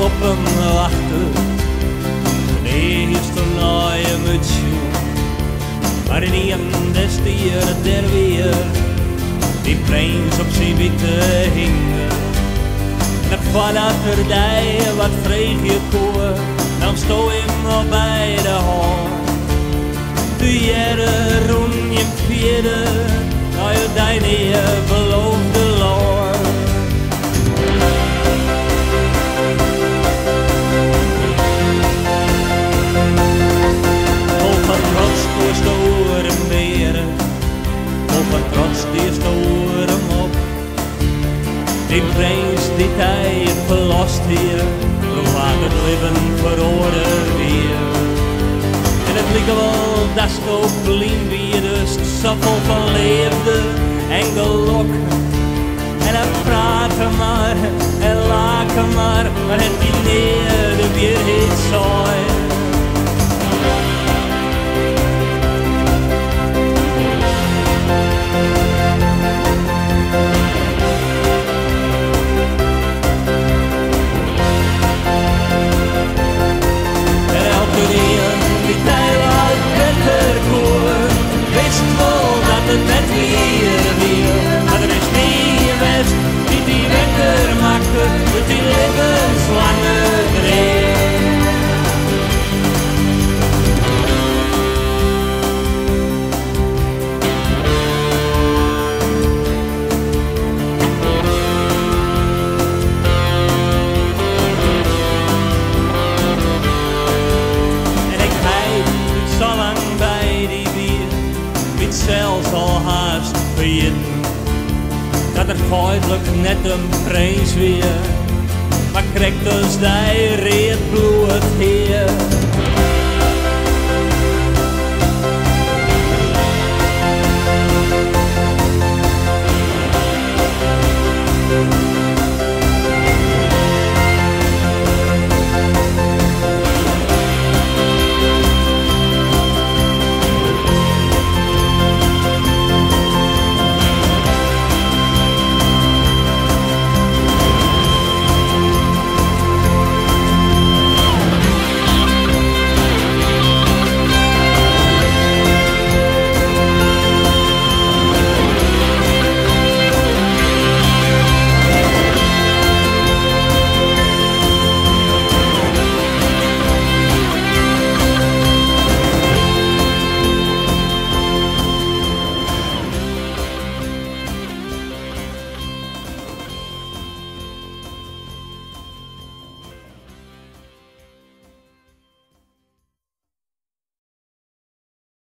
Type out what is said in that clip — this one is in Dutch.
op hem wachten. De eerste naaie mutsje, maar in een des dieren der weer, die prins op zijn witte hingen. En vanaf verdij wat vreeg je koor, dan stond hem al bij de hand. De jaren roen je vierde, nou je Dyn beloofde Lord. Vol van trots koos de oren beren, vol van trots die stoor hem op. Die prins die hij verlost hier, laat het leven verhoren weer. En het liep wel dat zo blind wie dus zo vol van leefde en geluk. En hij praatte maar en lachte maar het dineerde weer het saai. Met weer weer, maar er is niet best die die wekker maakte, met die levenslange dreef. En ik heim niet zo lang bij die weer, niet zelfs al haast vergeten, dat er feitelijk net een prins weer, maar krijgt dus die reed bloed hier.